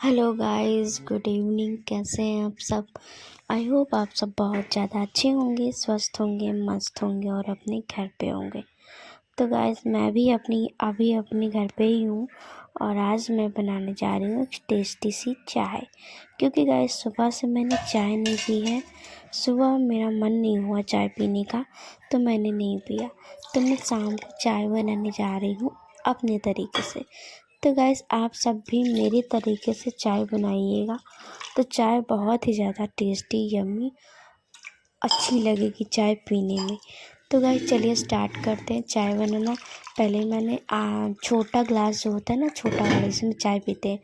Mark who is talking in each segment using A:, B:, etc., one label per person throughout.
A: Hello guys, good evening. कैसे हैं आप सब? आई होप आप सब बहुत ज़्यादा अच्छे होंगे, स्वस्थ होंगे, मस्त होंगे और अपने घर पे होंगे। तो गाइस, मैं भी अभी अपने घर पे ही हूँ और आज मैं बनाने जा रही हूँ एक टेस्टी सी चाय। क्योंकि गाइस, सुबह से मैंने चाय नहीं पी है। सुबह मेरा मन नहीं हुआ चाय पीने का, तो मैंने नहीं पिया। तो मैं शाम को चाय बनाने जा रही हूँ अपने तरीके से। तो गाइस, आप सब भी मेरे तरीके से चाय बनाइएगा, तो चाय बहुत ही ज़्यादा टेस्टी, यम्मी, अच्छी लगेगी चाय पीने में। तो गाइस, चलिए स्टार्ट करते हैं चाय बनाना। पहले मैंने छोटा ग्लास जो होता है ना, छोटा वाला जिसमें चाय पीते हैं,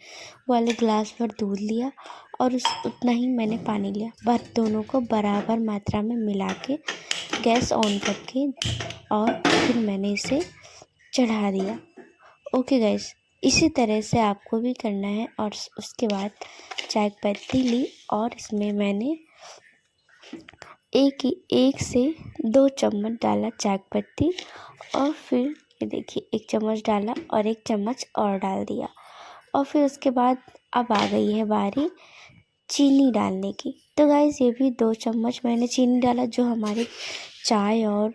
A: वो वाले ग्लास पर दूध लिया और उतना ही मैंने पानी लिया। बस दोनों को बराबर मात्रा में मिला के गैस ऑन करके और फिर मैंने इसे चढ़ा दिया। ओके गाइस, इसी तरह से आपको भी करना है। और उसके बाद चाय पत्ती ली और इसमें मैंने एक से 2 चम्मच डाला चाय पत्ती, और फिर ये देखिए 1 चम्मच डाला और 1 चम्मच और डाल दिया। और फिर उसके बाद अब आ गई है बारी चीनी डालने की। तो गाइस, ये भी 2 चम्मच मैंने चीनी डाला। जो हमारे चाय और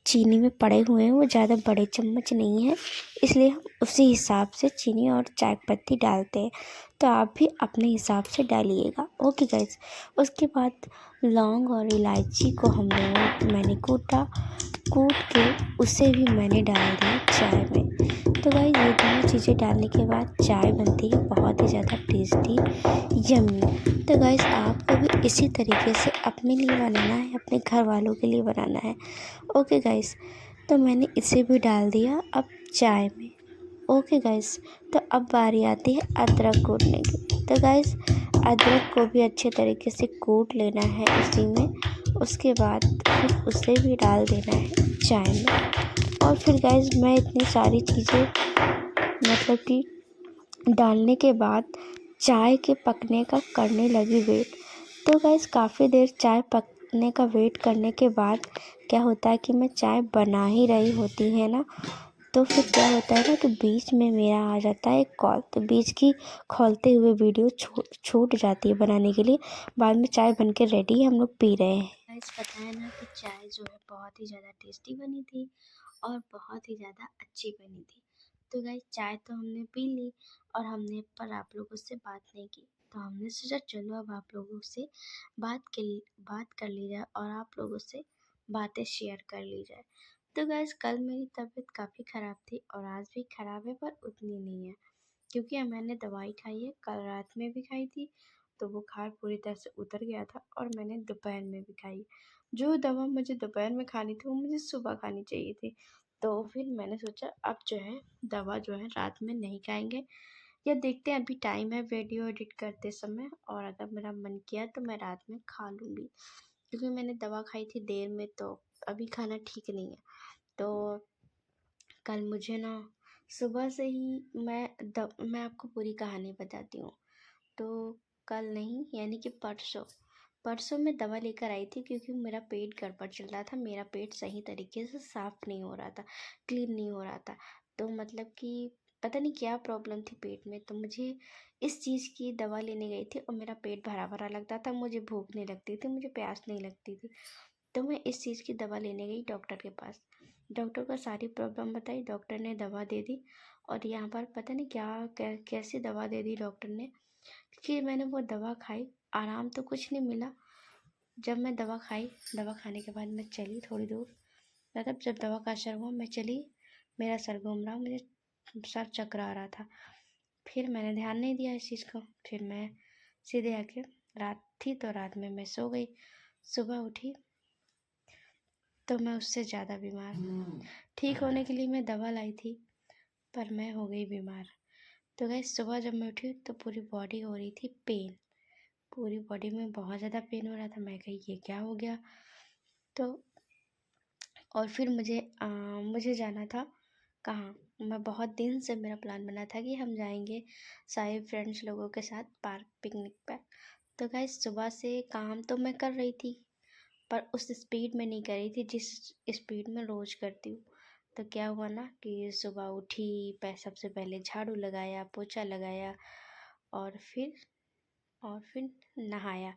A: चीनी में पड़े हुए हैं वो ज़्यादा बड़े चम्मच नहीं है, इसलिए हम उसी हिसाब से चीनी और चाय पत्ती डालते हैं। तो आप भी अपने हिसाब से डालिएगा। ओके गाइस, उसके बाद लौंग और इलायची को मैंने कूट के उसे भी मैंने डाल दिया चाय में। तो गाइस, ये दोनों चीज़ें डालने के बाद चाय बनती है बहुत ही ज़्यादा टेस्टी, यम्मी। तो गाइस, आपको भी इसी तरीके से अपने लिए बनाना है, अपने घर वालों के लिए बनाना है। ओके गाइस, तो मैंने इसे भी डाल दिया अब चाय में। ओके गाइस, तो अब बारी आती है अदरक कूटने की। तो गाइस, अदरक को भी अच्छे तरीके से कूट लेना है उसी में। उसके बाद फिर उसे भी डाल देना है चाय में। और फिर गाइस, मैं इतनी सारी चीज़ें मतलब कि डालने के बाद चाय के पकने का करने लगी वेट। तो गाइस, काफ़ी देर चाय पकने का वेट करने के बाद क्या होता है कि मैं चाय बना ही रही होती है ना, तो फिर क्या होता है ना कि बीच में मेरा आ जाता है एक कॉल। तो बीच की खोलते हुए वीडियो छूट जाती है बनाने के लिए। बाद में चाय बन के रेडी है, हम लोग पी रहे हैं। गाइस, पता है ना कि चाय जो है बहुत ही ज़्यादा टेस्टी बनी थी और बहुत ही ज़्यादा अच्छी बनी थी। तो गाइस, चाय तो हमने पी ली और हमने पर आप लोगों से बात नहीं की। तो हमने सोचा चलो अब आप लोगों से बात कर ली जाए और आप लोगों से बातें शेयर कर ली जाए। तो गाइस, कल मेरी तबीयत काफ़ी ख़राब थी और आज भी ख़राब है, पर उतनी नहीं है, क्योंकि मैंने दवाई खाई है। कल रात में भी खाई थी तो बुखार पूरी तरह से उतर गया था, और मैंने दोपहर में भी खाई। जो दवा मुझे दोपहर में खानी थी वो मुझे सुबह खानी चाहिए थी। तो फिर मैंने सोचा अब जो है दवा जो है रात में नहीं खाएंगे, या देखते हैं, अभी टाइम है वीडियो एडिट करते समय, और अगर मेरा मन किया तो मैं रात में खा लूँगी। क्योंकि मैंने दवा खाई थी देर में, तो अभी खाना ठीक नहीं है। तो कल मुझे ना सुबह से ही मैं आपको पूरी कहानी बताती हूँ। तो कल नहीं, यानी कि परसों परसों मैं दवा लेकर आई थी, क्योंकि मेरा पेट गड़बड़ चल रहा था। मेरा पेट सही तरीके से साफ़ नहीं हो रहा था, क्लीन नहीं हो रहा था। तो मतलब कि पता नहीं क्या प्रॉब्लम थी पेट में। तो मुझे इस चीज़ की दवा लेने गई थी और मेरा पेट भरा भरा लगता था, मुझे भूख नहीं लगती थी, मुझे प्यास नहीं लगती थी। तो मैं इस चीज़ की दवा लेने गई डॉक्टर के पास। डॉक्टर को सारी प्रॉब्लम बताई, डॉक्टर ने दवा दे दी। और यहाँ पर पता नहीं कैसी दवा दे दी डॉक्टर ने कि मैंने वो दवा खाई, आराम तो कुछ नहीं मिला। जब मैं दवा खाई, दवा खाने के बाद मैं चली थोड़ी दूर, मतलब जब दवा का असर हुआ मैं चली, मेरा सर घूम रहा, मुझे सर चकरा आ रहा था। फिर मैंने ध्यान नहीं दिया इस चीज़ को। फिर मैं सीधे आके, रात थी तो रात में मैं सो गई। सुबह उठी तो मैं उससे ज़्यादा बीमार। ठीक होने के लिए मैं दवा लाई थी, पर मैं हो गई बीमार। तो गाइस, सुबह जब मैं उठी तो पूरी बॉडी हो रही थी पेन, पूरी बॉडी में बहुत ज़्यादा पेन हो रहा था। मैं कही ये क्या हो गया। तो और फिर मुझे जाना था कहाँ, मैं बहुत दिन से मेरा प्लान बना था कि हम जाएंगे सारे फ्रेंड्स लोगों के साथ पार्क पिकनिक पर। तो गाइस, सुबह से काम तो मैं कर रही थी, पर उस स्पीड में नहीं कर रही थी जिस स्पीड में रोज़ करती हूँ। तो क्या हुआ ना कि सुबह उठी, सबसे पहले झाड़ू लगाया, पोछा लगाया, और फिर नहाया।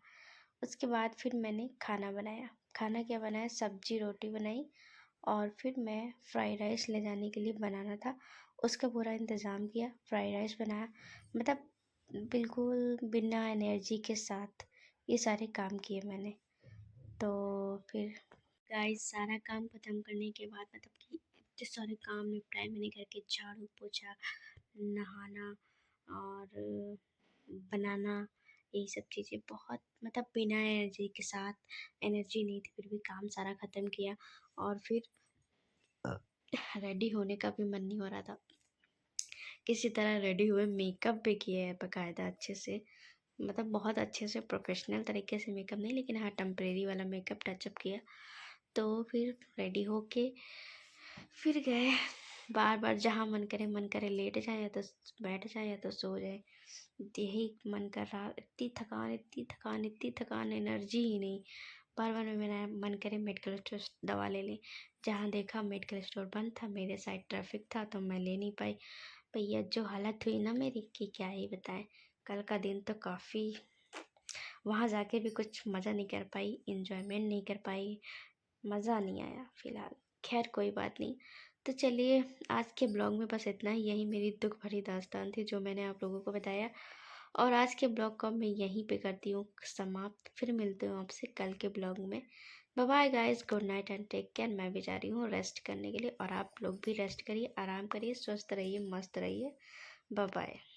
A: उसके बाद फिर मैंने खाना बनाया। खाना क्या बनाया, सब्जी रोटी बनाई। और फिर मैं फ्राइड राइस ले जाने के लिए बनाना था, उसका पूरा इंतज़ाम किया। फ्राइड राइस बनाया, मतलब बिल्कुल बिना एनर्जी के साथ ये सारे काम किए मैंने। तो फिर गाइस सारा काम ख़त्म करने के बाद, मतलब कि इतने सारे काम निपटाए मैंने घर के, झाड़ू पोछा, नहाना और बनाना, यही सब चीज़ें बहुत, मतलब बिना एनर्जी के साथ, एनर्जी नहीं थी फिर भी काम सारा ख़त्म किया। और फिर रेडी होने का भी मन नहीं हो रहा था, किसी तरह रेडी हुए, मेकअप भी किए है बाकायदा अच्छे से, मतलब बहुत अच्छे से प्रोफेशनल तरीके से मेकअप नहीं, लेकिन हाँ टेम्परेरी वाला मेकअप टचअप किया। तो फिर रेडी होके फिर गए। बार बार जहाँ मन करे लेट जाए, या तो बैठ जाए, या तो सो जाए, यही मन कर रहा। इतनी थकान, एनर्जी ही नहीं। बार बार मेरा मन करे मेडिकल स्टोर दवा ले लें, जहाँ देखा मेडिकल स्टोर बंद था, मेरे साइड ट्रैफिक था तो मैं ले नहीं पाई। भैया जो हालत हुई ना मेरी कि क्या ही बताएं। कल का दिन तो काफ़ी, वहाँ जाके भी कुछ मज़ा नहीं कर पाई, इन्जॉयमेंट नहीं कर पाई, मज़ा नहीं आया फ़िलहाल। खैर कोई बात नहीं। तो चलिए आज के ब्लॉग में बस इतना ही, यही मेरी दुख भरी दास्तान थी जो मैंने आप लोगों को बताया। और आज के ब्लॉग को मैं यहीं पे करती हूँ समाप्त। फिर मिलती हूँ आपसे कल के ब्लॉग में। Bye bye guys, good night and take care. मैं भी जा रही हूँ रेस्ट करने के लिए, और आप लोग भी रेस्ट करिए, आराम करिए, स्वस्थ रहिए, मस्त रहिए। Bye bye.